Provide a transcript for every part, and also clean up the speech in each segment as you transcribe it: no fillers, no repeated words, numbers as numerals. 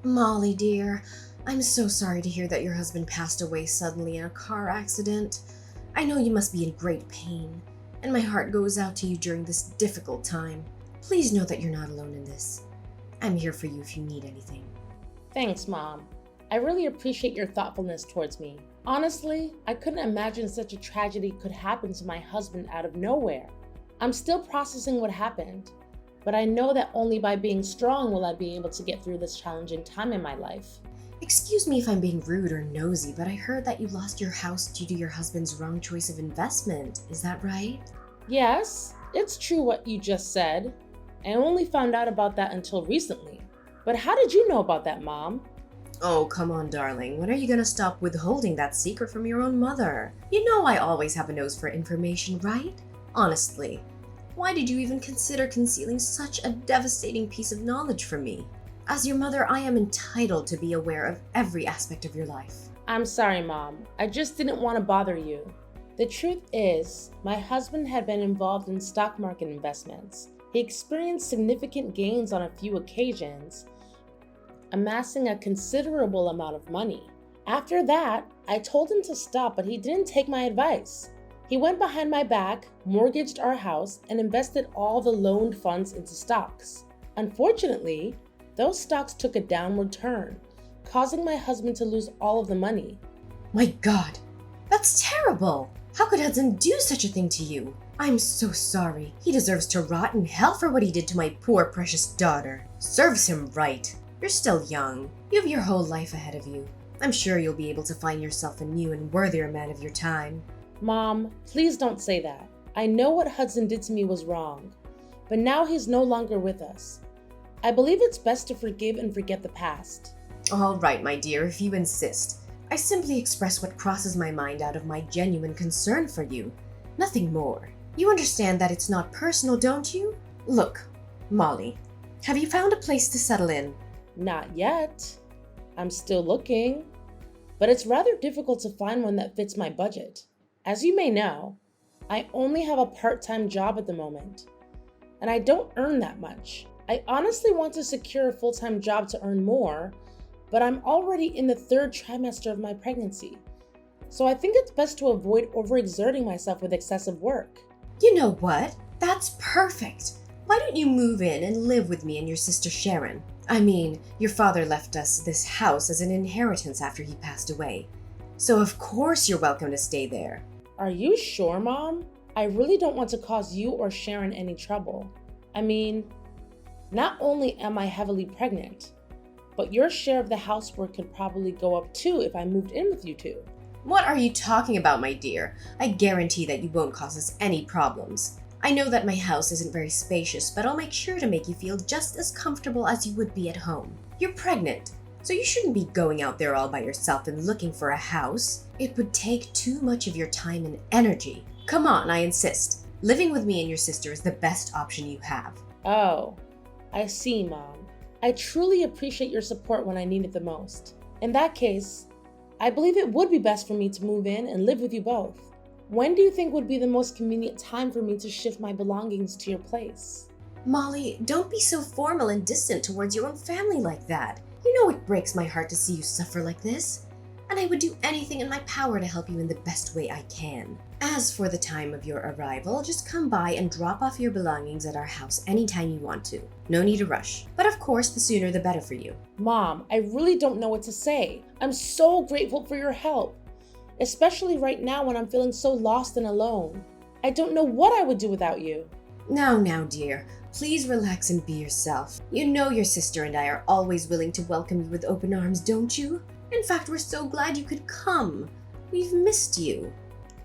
Molly, dear, I'm so sorry to hear that your husband passed away suddenly in a car accident. I know you must be in great pain, and my heart goes out to you during this difficult time. Please know that you're not alone in this. I'm here for you if you need anything. Thanks, Mom. I really appreciate your thoughtfulness towards me. Honestly, I couldn't imagine such a tragedy could happen to my husband out of nowhere. I'm still processing what happened, but I know that only by being strong will I be able to get through this challenging time in my life. Excuse me if I'm being rude or nosy, but I heard that you lost your house due to your husband's wrong choice of investment. Is that right? Yes, it's true what you just said. I only found out about that until recently. But how did you know about that, Mom? Oh, come on, darling. When are you gonna stop withholding that secret from your own mother? You know I always have a nose for information, right? Honestly, why did you even consider concealing such a devastating piece of knowledge from me? As your mother, I am entitled to be aware of every aspect of your life. I'm sorry, Mom. I just didn't want to bother you. The truth is, my husband had been involved in stock market investments. He experienced significant gains on a few occasions, amassing a considerable amount of money. After that, I told him to stop, but he didn't take my advice. He went behind my back, mortgaged our house, and invested all the loaned funds into stocks. Unfortunately, those stocks took a downward turn, causing my husband to lose all of the money. My God, that's terrible! How could Hudson do such a thing to you? I'm so sorry. He deserves to rot in hell for what he did to my poor precious daughter. Serves him right. You're still young. You have your whole life ahead of you. I'm sure you'll be able to find yourself a new and worthier man of your time. Mom, please don't say that. I know what Hudson did to me was wrong, but now he's no longer with us. I believe it's best to forgive and forget the past. All right, my dear, if you insist. I simply express what crosses my mind out of my genuine concern for you. Nothing more. You understand that it's not personal, don't you? Look, Molly, have you found a place to settle in? Not yet. I'm still looking, but it's rather difficult to find one that fits my budget. As you may know, I only have a part-time job at the moment, and I don't earn that much. I honestly want to secure a full-time job to earn more, but I'm already in the 3rd trimester of my pregnancy, so I think it's best to avoid overexerting myself with excessive work. You know what? That's perfect. Why don't you move in and live with me and your sister Sharon? I mean, your father left us this house as an inheritance after he passed away, so of course you're welcome to stay there. Are you sure, Mom? I really don't want to cause you or Sharon any trouble. I mean, not only am I heavily pregnant, but your share of the housework could probably go up too if I moved in with you two. What are you talking about, my dear? I guarantee that you won't cause us any problems. I know that my house isn't very spacious, but I'll make sure to make you feel just as comfortable as you would be at home. You're pregnant, so you shouldn't be going out there all by yourself and looking for a house. It would take too much of your time and energy. Come on, I insist. Living with me and your sister is the best option you have. Oh, I see, Mom. I truly appreciate your support when I need it the most. In that case, I believe it would be best for me to move in and live with you both. When do you think would be the most convenient time for me to shift my belongings to your place? Molly, don't be so formal and distant towards your own family like that. You know it breaks my heart to see you suffer like this, and I would do anything in my power to help you in the best way I can. As for the time of your arrival, just come by and drop off your belongings at our house anytime you want to. No need to rush. But of course, the sooner the better for you. Mom, I really don't know what to say. I'm so grateful for your help, especially right now when I'm feeling so lost and alone. I don't know what I would do without you. Now, dear, please relax and be yourself. You know your sister and I are always willing to welcome you with open arms, don't you? In fact, we're so glad you could come. We've missed you.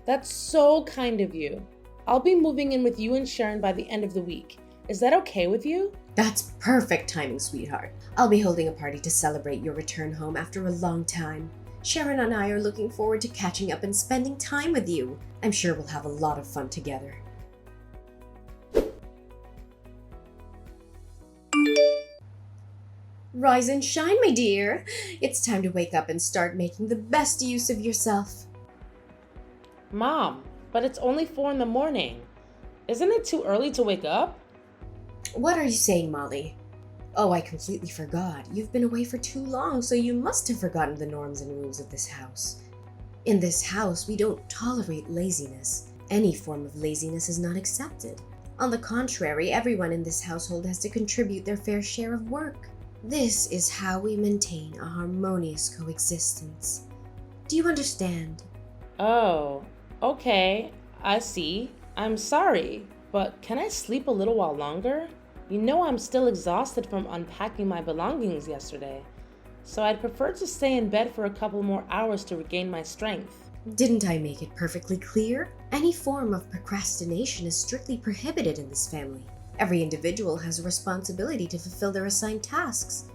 That's so kind of you. I'll be moving in with you and Sharon by the end of the week. Is that okay with you? That's perfect timing, sweetheart. I'll be holding a party to celebrate your return home after a long time. Sharon and I are looking forward to catching up and spending time with you. I'm sure we'll have a lot of fun together. Rise and shine, my dear. It's time to wake up and start making the best use of yourself. Mom, but it's only 4 in the morning. Isn't it too early to wake up? What are you saying, Molly? Oh, I completely forgot. You've been away for too long, so you must have forgotten the norms and rules of this house. In this house, we don't tolerate laziness. Any form of laziness is not accepted. On the contrary, everyone in this household has to contribute their fair share of work. This is how we maintain a harmonious coexistence. Do you understand? Oh, okay, I see. I'm sorry, but can I sleep a little while longer? You know I'm still exhausted from unpacking my belongings yesterday, so I'd prefer to stay in bed for a couple more hours to regain my strength. Didn't I make it perfectly clear? Any form of procrastination is strictly prohibited in this family. Every individual has a responsibility to fulfill their assigned tasks.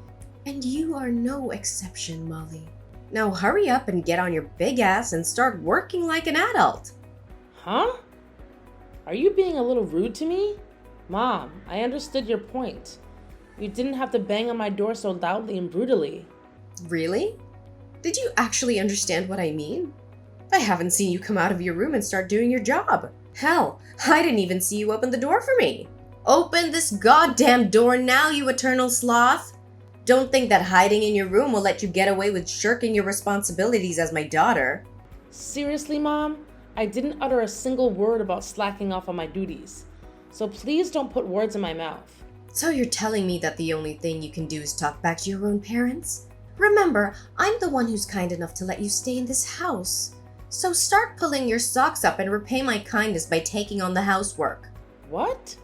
And you are no exception, Molly. Now hurry up and get on your big ass and start working like an adult. Huh? Are you being a little rude to me? Mom, I understood your point. You didn't have to bang on my door so loudly and brutally. Really? Did you actually understand what I mean? I haven't seen you come out of your room and start doing your job. Hell, I didn't even see you open the door for me. Open this goddamn door now, you eternal sloth! Don't think that hiding in your room will let you get away with shirking your responsibilities as my daughter. Seriously, Mom? I didn't utter a single word about slacking off on my duties. So please don't put words in my mouth. So you're telling me that the only thing you can do is talk back to your own parents? Remember, I'm the one who's kind enough to let you stay in this house. So start pulling your socks up and repay my kindness by taking on the housework. What?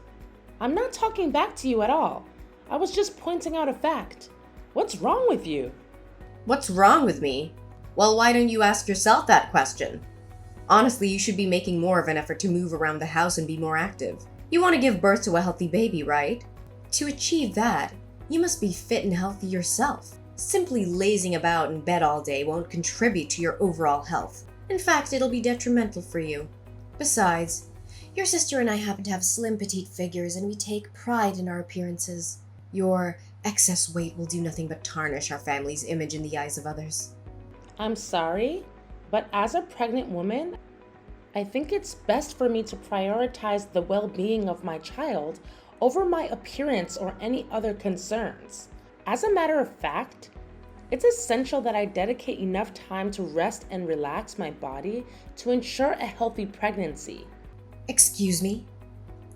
I'm not talking back to you at all. I was just pointing out a fact. What's wrong with you? What's wrong with me? Well, why don't you ask yourself that question? Honestly, you should be making more of an effort to move around the house and be more active. You want to give birth to a healthy baby, right? To achieve that, you must be fit and healthy yourself. Simply lazing about in bed all day won't contribute to your overall health. In fact, it'll be detrimental for you. Besides, your sister and I happen to have slim, petite figures, and we take pride in our appearances. Your excess weight will do nothing but tarnish our family's image in the eyes of others. I'm sorry, but as a pregnant woman, I think it's best for me to prioritize the well-being of my child over my appearance or any other concerns. As a matter of fact, it's essential that I dedicate enough time to rest and relax my body to ensure a healthy pregnancy. Excuse me?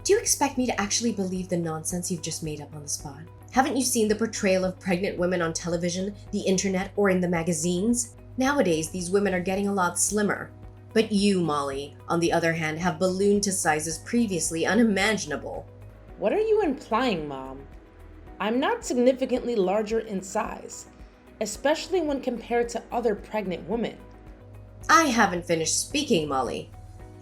Do you expect me to actually believe the nonsense you've just made up on the spot? Haven't you seen the portrayal of pregnant women on television, the internet, or in the magazines? Nowadays, these women are getting a lot slimmer. But you, Molly, on the other hand, have ballooned to sizes previously unimaginable. What are you implying, Mom? I'm not significantly larger in size, especially when compared to other pregnant women. I haven't finished speaking, Molly.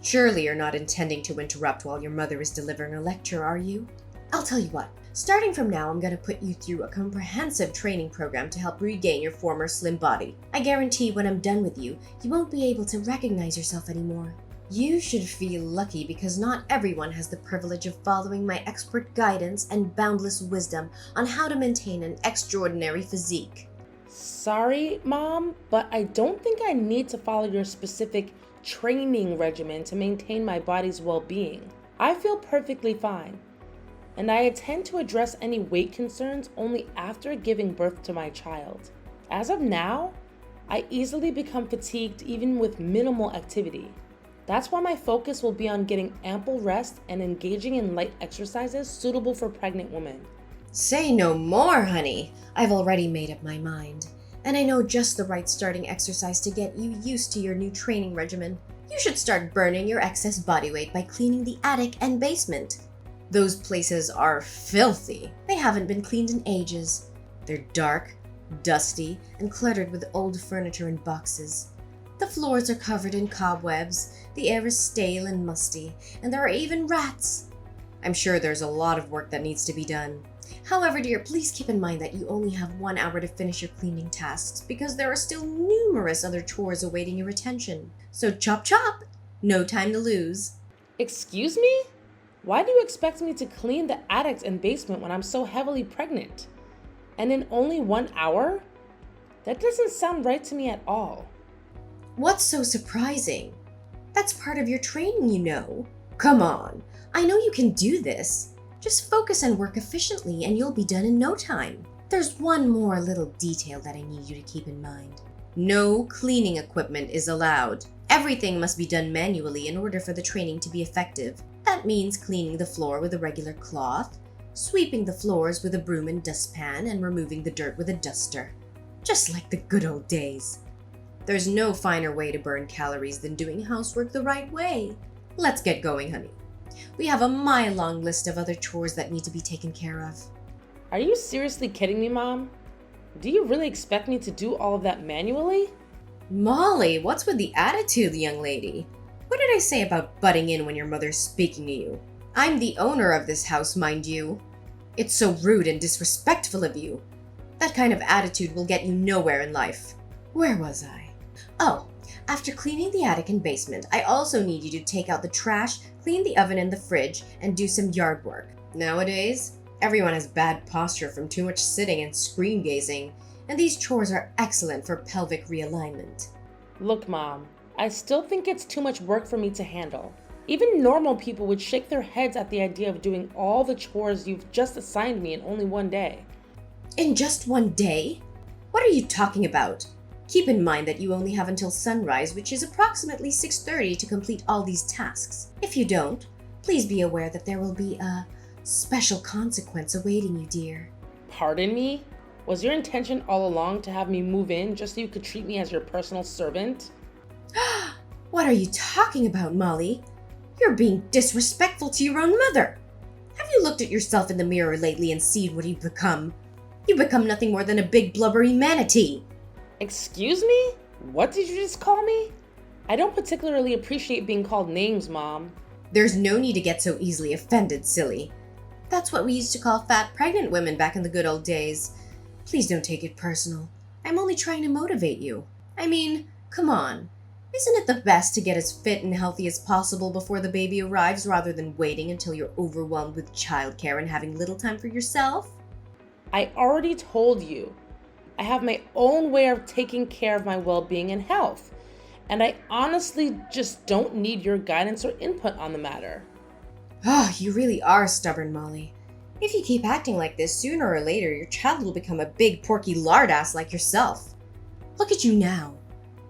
Surely you're not intending to interrupt while your mother is delivering a lecture, are you? I'll tell you what. Starting from now, I'm going to put you through a comprehensive training program to help regain your former slim body. I guarantee when I'm done with you, you won't be able to recognize yourself anymore. You should feel lucky because not everyone has the privilege of following my expert guidance and boundless wisdom on how to maintain an extraordinary physique. Sorry, Mom, but I don't think I need to follow your specific training regimen to maintain my body's well-being. I feel perfectly fine, and I intend to address any weight concerns only after giving birth to my child. As of now, I easily become fatigued even with minimal activity. That's why my focus will be on getting ample rest and engaging in light exercises suitable for pregnant women. Say no more, honey. I've already made up my mind. And I know just the right starting exercise to get you used to your new training regimen. You should start burning your excess body weight by cleaning the attic and basement. Those places are filthy. They haven't been cleaned in ages. They're dark, dusty, and cluttered with old furniture and boxes. The floors are covered in cobwebs, the air is stale and musty, and there are even rats. I'm sure there's a lot of work that needs to be done. However, dear, please keep in mind that you only have 1 hour to finish your cleaning tasks because there are still numerous other chores awaiting your attention. So chop chop! No time to lose. Excuse me? Why do you expect me to clean the attic and basement when I'm so heavily pregnant? And in only 1 hour? That doesn't sound right to me at all. What's so surprising? That's part of your training, you know. Come on, I know you can do this. Just focus and work efficiently and you'll be done in no time. There's one more little detail that I need you to keep in mind. No cleaning equipment is allowed. Everything must be done manually in order for the training to be effective. That means cleaning the floor with a regular cloth, sweeping the floors with a broom and dustpan, and removing the dirt with a duster. Just like the good old days. There's no finer way to burn calories than doing housework the right way. Let's get going, honey. We have a mile-long list of other chores that need to be taken care of. Are you seriously kidding me, Mom? Do you really expect me to do all of that manually? Molly, what's with the attitude, young lady? What did I say about butting in when your mother's speaking to you? I'm the owner of this house, mind you. It's so rude and disrespectful of you. That kind of attitude will get you nowhere in life. Where was I? Oh, after cleaning the attic and basement, I also need you to take out the trash, clean the oven and the fridge, and do some yard work. Nowadays, everyone has bad posture from too much sitting and screen gazing, and these chores are excellent for pelvic realignment. Look, Mom, I still think it's too much work for me to handle. Even normal people would shake their heads at the idea of doing all the chores you've just assigned me in only one day. In just one day? What are you talking about? Keep in mind that you only have until sunrise, which is approximately 6:30, to complete all these tasks. If you don't, please be aware that there will be a special consequence awaiting you, dear. Pardon me? Was your intention all along to have me move in just so you could treat me as your personal servant? What are you talking about, Molly? You're being disrespectful to your own mother. Have you looked at yourself in the mirror lately and seen what you've become? You've become nothing more than a big blubbery manatee. Excuse me? What did you just call me? I don't particularly appreciate being called names, Mom. There's no need to get so easily offended, silly. That's what we used to call fat pregnant women back in the good old days. Please don't take it personal. I'm only trying to motivate you. I mean, come on. Isn't it the best to get as fit and healthy as possible before the baby arrives rather than waiting until you're overwhelmed with childcare and having little time for yourself? I already told you. I have my own way of taking care of my well-being and health, and I honestly just don't need your guidance or input on the matter. Oh, you really are stubborn, Molly. If you keep acting like this, sooner or later your child will become a big porky lard ass like yourself. Look at you now.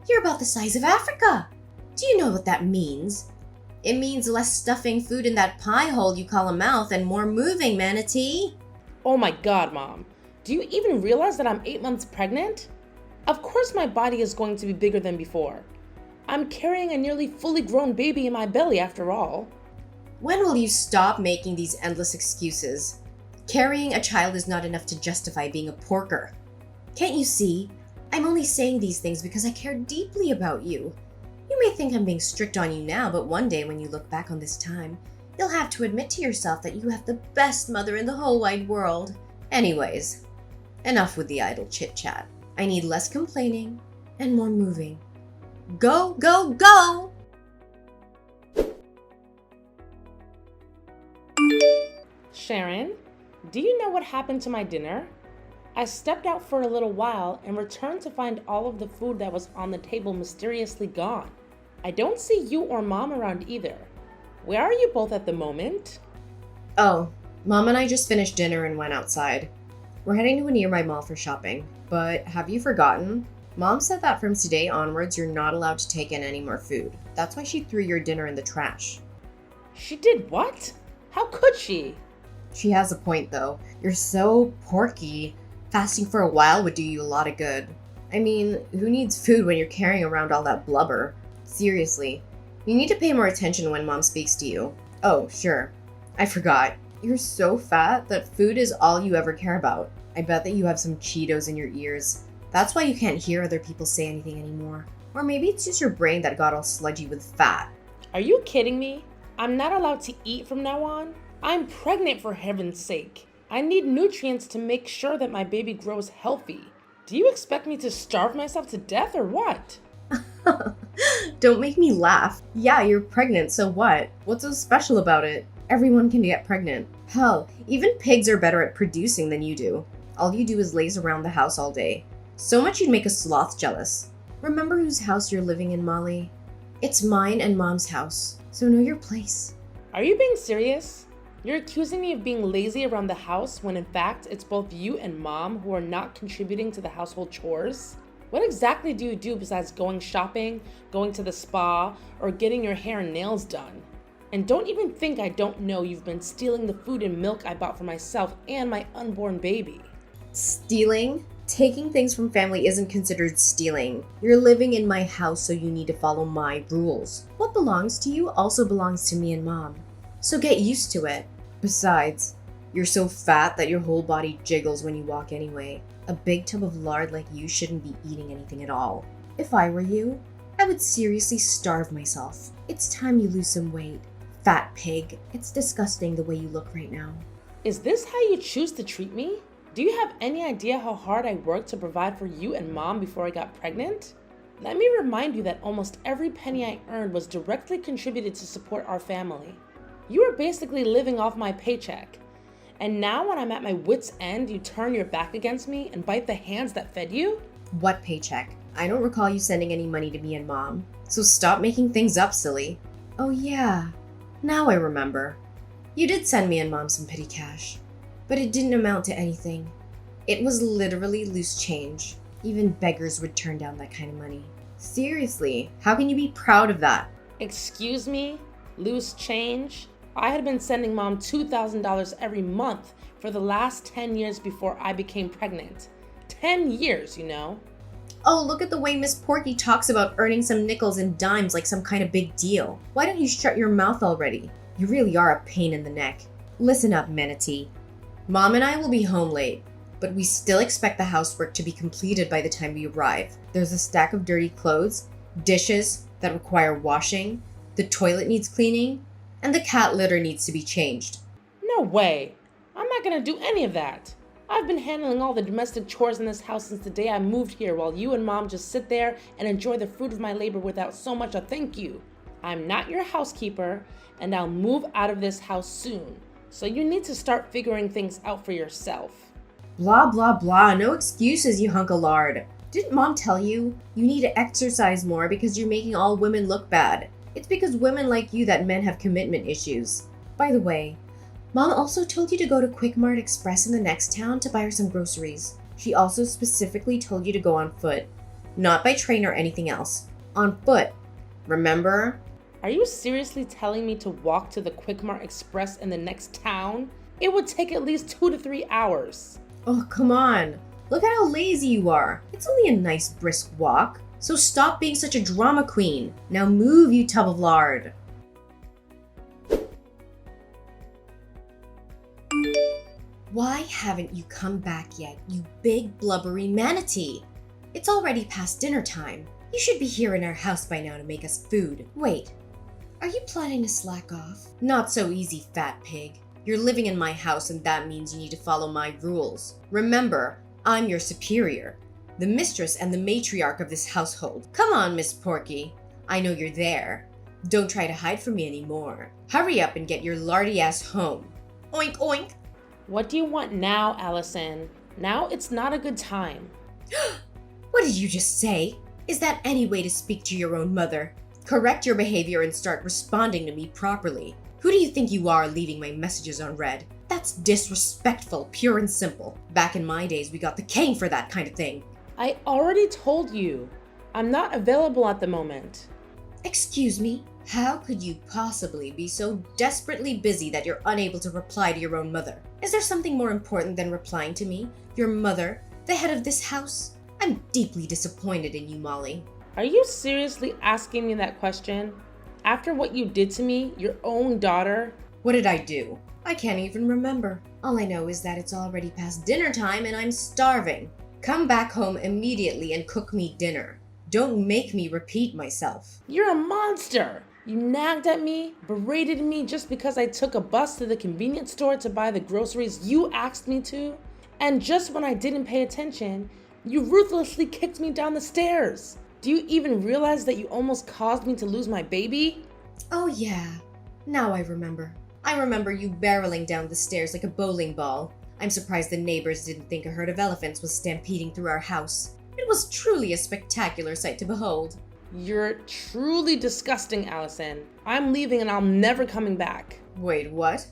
You're about the size of Africa. Do you know what that means? It means less stuffing food in that pie hole you call a mouth and more moving, manatee. Oh my God, Mom. Do you even realize that I'm 8 months pregnant? Of course my body is going to be bigger than before. I'm carrying a nearly fully grown baby in my belly after all. When will you stop making these endless excuses? Carrying a child is not enough to justify being a porker. Can't you see? I'm only saying these things because I care deeply about you. You may think I'm being strict on you now, but one day when you look back on this time, you'll have to admit to yourself that you have the best mother in the whole wide world. Anyways, enough with the idle chit-chat. I need less complaining and more moving. Go, go, go! Sharon, do you know what happened to my dinner? I stepped out for a little while and returned to find all of the food that was on the table mysteriously gone. I don't see you or Mom around either. Where are you both at the moment? Oh, Mom and I just finished dinner and went outside. We're heading to a nearby mall for shopping. But have you forgotten? Mom said that from today onwards you're not allowed to take in any more food. That's why she threw your dinner in the trash. She did what? How could she? She has a point though. You're so porky. Fasting for a while would do you a lot of good. I mean, who needs food when you're carrying around all that blubber? Seriously, you need to pay more attention when Mom speaks to you. Oh, sure. I forgot. You're so fat that food is all you ever care about. I bet that you have some Cheetos in your ears. That's why you can't hear other people say anything anymore. Or maybe it's just your brain that got all sludgy with fat. Are you kidding me? I'm not allowed to eat from now on? I'm pregnant, for heaven's sake. I need nutrients to make sure that my baby grows healthy. Do you expect me to starve myself to death or what? Don't make me laugh. Yeah, you're pregnant, so what? What's so special about it? Everyone can get pregnant. Hell, even pigs are better at producing than you do. All you do is laze around the house all day. So much you'd make a sloth jealous. Remember whose house you're living in, Molly? It's mine and Mom's house, so know your place. Are you being serious? You're accusing me of being lazy around the house when in fact it's both you and mom who are not contributing to the household chores? What exactly do you do besides going shopping, going to the spa, or getting your hair and nails done? And don't even think I don't know you've been stealing the food and milk I bought for myself and my unborn baby. Stealing? Taking things from family isn't considered stealing. You're living in my house, so you need to follow my rules. What belongs to you also belongs to me and mom. So get used to it. Besides, you're so fat that your whole body jiggles when you walk anyway. A big tub of lard like you shouldn't be eating anything at all. If I were you, I would seriously starve myself. It's time you lose some weight. Fat pig. It's disgusting the way you look right now. Is this how you choose to treat me? Do you have any idea how hard I worked to provide for you and mom before I got pregnant? Let me remind you that almost every penny I earned was directly contributed to support our family. You are basically living off my paycheck. And now when I'm at my wit's end, you turn your back against me and bite the hands that fed you? What paycheck? I don't recall you sending any money to me and mom. So stop making things up, silly. Oh yeah, now I remember. You did send me and mom some petty cash, but it didn't amount to anything. It was literally loose change. Even beggars would turn down that kind of money. Seriously, how can you be proud of that? Excuse me? Loose change? I had been sending mom $2,000 every month for the last 10 years before I became pregnant. 10 years, you know? Oh, look at the way Miss Porky talks about earning some nickels and dimes like some kind of big deal. Why don't you shut your mouth already? You really are a pain in the neck. Listen up, Manatee. Mom and I will be home late, but we still expect the housework to be completed by the time we arrive. There's a stack of dirty clothes, dishes that require washing, the toilet needs cleaning, and the cat litter needs to be changed. No way. I'm not gonna do any of that. I've been handling all the domestic chores in this house since the day I moved here while you and mom just sit there and enjoy the fruit of my labor without so much a thank you. I'm not your housekeeper, and I'll move out of this house soon. So you need to start figuring things out for yourself. Blah, blah, blah. No excuses, you hunk of lard. Didn't mom tell you? You need to exercise more because you're making all women look bad. It's because women like you that men have commitment issues. By the way, mom also told you to go to Quick Mart Express in the next town to buy her some groceries. She also specifically told you to go on foot. Not by train or anything else. On foot. Remember? Are you seriously telling me to walk to the Quick Mart Express in the next town? It would take at least 2 to 3 hours. Oh, come on. Look at how lazy you are. It's only a nice brisk walk. So stop being such a drama queen. Now move, you tub of lard. Why haven't you come back yet, you big blubbery manatee? It's already past dinner time. You should be here in our house by now to make us food. Wait, are you planning to slack off? Not so easy, fat pig. You're living in my house and that means you need to follow my rules. Remember, I'm your superior. The mistress and the matriarch of this household. Come on, Miss Porky. I know you're there. Don't try to hide from me anymore. Hurry up and get your lardy ass home. Oink, oink. What do you want now, Allison? Now it's not a good time. What did you just say? Is that any way to speak to your own mother? Correct your behavior and start responding to me properly. Who do you think you are leaving my messages unread? That's disrespectful, pure and simple. Back in my days, we got the cane for that kind of thing. I already told you. I'm not available at the moment. Excuse me? How could you possibly be so desperately busy that you're unable to reply to your own mother? Is there something more important than replying to me, your mother, the head of this house? I'm deeply disappointed in you, Molly. Are you seriously asking me that question? After what you did to me, your own daughter? What did I do? I can't even remember. All I know is that it's already past dinner time and I'm starving. Come back home immediately and cook me dinner. Don't make me repeat myself. You're a monster! You nagged at me, berated me just because I took a bus to the convenience store to buy the groceries you asked me to. And just when I didn't pay attention, you ruthlessly kicked me down the stairs. Do you even realize that you almost caused me to lose my baby? Oh yeah, now I remember. I remember you barreling down the stairs like a bowling ball. I'm surprised the neighbors didn't think a herd of elephants was stampeding through our house. It was truly a spectacular sight to behold. You're truly disgusting, Allison. I'm leaving and I'm never coming back. Wait, what?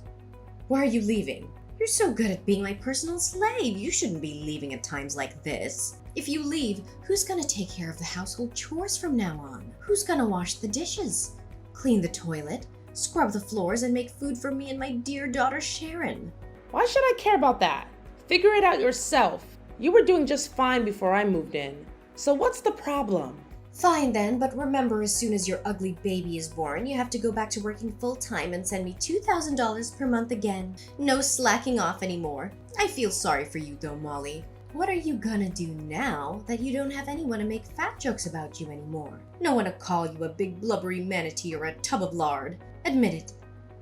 Why are you leaving? You're so good at being my personal slave. You shouldn't be leaving at times like this. If you leave, who's gonna take care of the household chores from now on? Who's gonna wash the dishes, clean the toilet, scrub the floors, and make food for me and my dear daughter Sharon? Why should I care about that? Figure it out yourself. You were doing just fine before I moved in. So what's the problem? Fine then, but remember, as soon as your ugly baby is born, you have to go back to working full-time and send me $2,000 per month again. No slacking off anymore. I feel sorry for you though, Molly. What are you gonna do now that you don't have anyone to make fat jokes about you anymore? No one to call you a big blubbery manatee or a tub of lard. Admit it.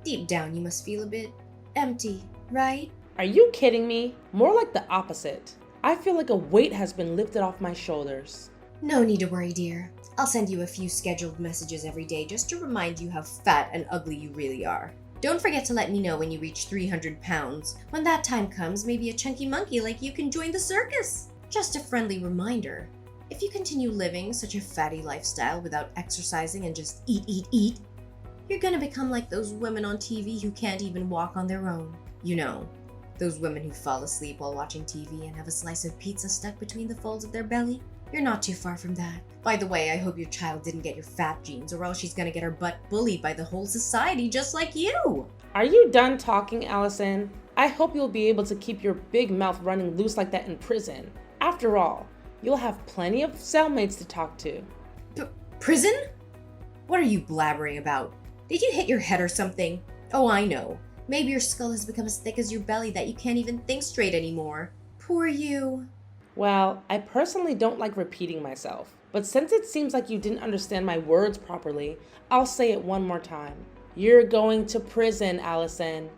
Deep down you must feel a bit empty, right? Are you kidding me? More like the opposite. I feel like a weight has been lifted off my shoulders. No need to worry, dear. I'll send you a few scheduled messages every day just to remind you how fat and ugly you really are. Don't forget to let me know when you reach 300 pounds. When that time comes, maybe a chunky monkey like you can join the circus. Just a friendly reminder. If you continue living such a fatty lifestyle without exercising and just eat, you're gonna become like those women on TV who can't even walk on their own. You know, those women who fall asleep while watching TV and have a slice of pizza stuck between the folds of their belly. You're not too far from that. By the way, I hope your child didn't get your fat genes, or else she's gonna get her butt bullied by the whole society just like you. Are you done talking, Allison? I hope you'll be able to keep your big mouth running loose like that in prison. After all, you'll have plenty of cellmates to talk to. Prison? What are you blabbering about? Did you hit your head or something? Oh, I know. Maybe your skull has become as thick as your belly that you can't even think straight anymore. Poor you. Well, I personally don't like repeating myself, but since it seems like you didn't understand my words properly, I'll say it one more time. You're going to prison, Allison,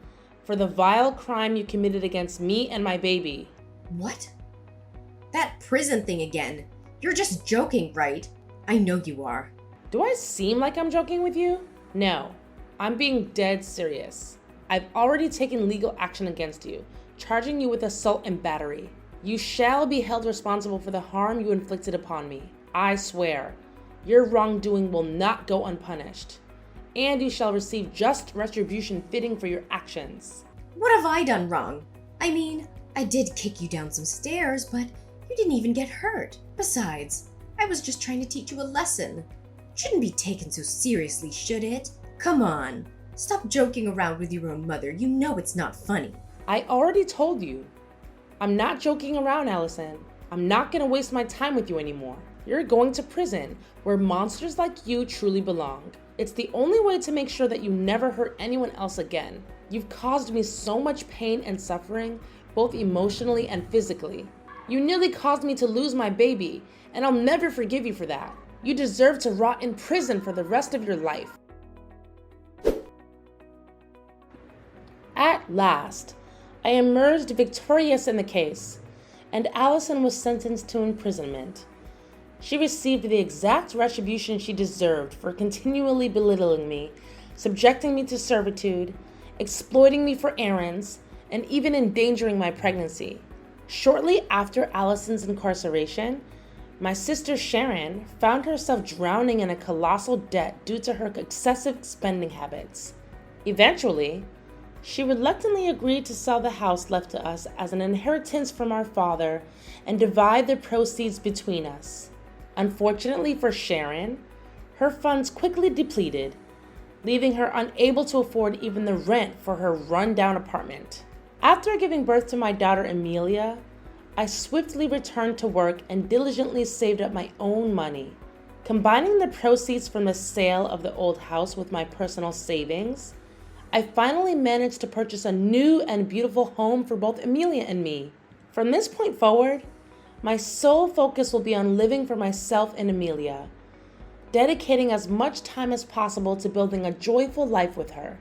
for the vile crime you committed against me and my baby. What? That prison thing again. You're just joking, right? I know you are. Do I seem like I'm joking with you? No, I'm being dead serious. I've already taken legal action against you, charging you with assault and battery. You shall be held responsible for the harm you inflicted upon me. I swear, your wrongdoing will not go unpunished, and you shall receive just retribution fitting for your actions. What have I done wrong? I mean, I did kick you down some stairs, but you didn't even get hurt. Besides, I was just trying to teach you a lesson. Shouldn't be taken so seriously, should it? Come on, stop joking around with your own mother. You know it's not funny. I already told you. I'm not joking around, Allison. I'm not gonna waste my time with you anymore. You're going to prison, where monsters like you truly belong. It's the only way to make sure that you never hurt anyone else again. You've caused me so much pain and suffering, both emotionally and physically. You nearly caused me to lose my baby, and I'll never forgive you for that. You deserve to rot in prison for the rest of your life. At last, I emerged victorious in the case, and Allison was sentenced to imprisonment. She received the exact retribution she deserved for continually belittling me, subjecting me to servitude, exploiting me for errands, and even endangering my pregnancy. Shortly after Allison's incarceration, my sister Sharon found herself drowning in a colossal debt due to her excessive spending habits. Eventually, she reluctantly agreed to sell the house left to us as an inheritance from our father and divide the proceeds between us. Unfortunately for Sharon, her funds quickly depleted, leaving her unable to afford even the rent for her run-down apartment. After giving birth to my daughter Amelia, I swiftly returned to work and diligently saved up my own money. Combining the proceeds from the sale of the old house with my personal savings, I finally managed to purchase a new and beautiful home for both Amelia and me. From this point forward, my sole focus will be on living for myself and Amelia, dedicating as much time as possible to building a joyful life with her.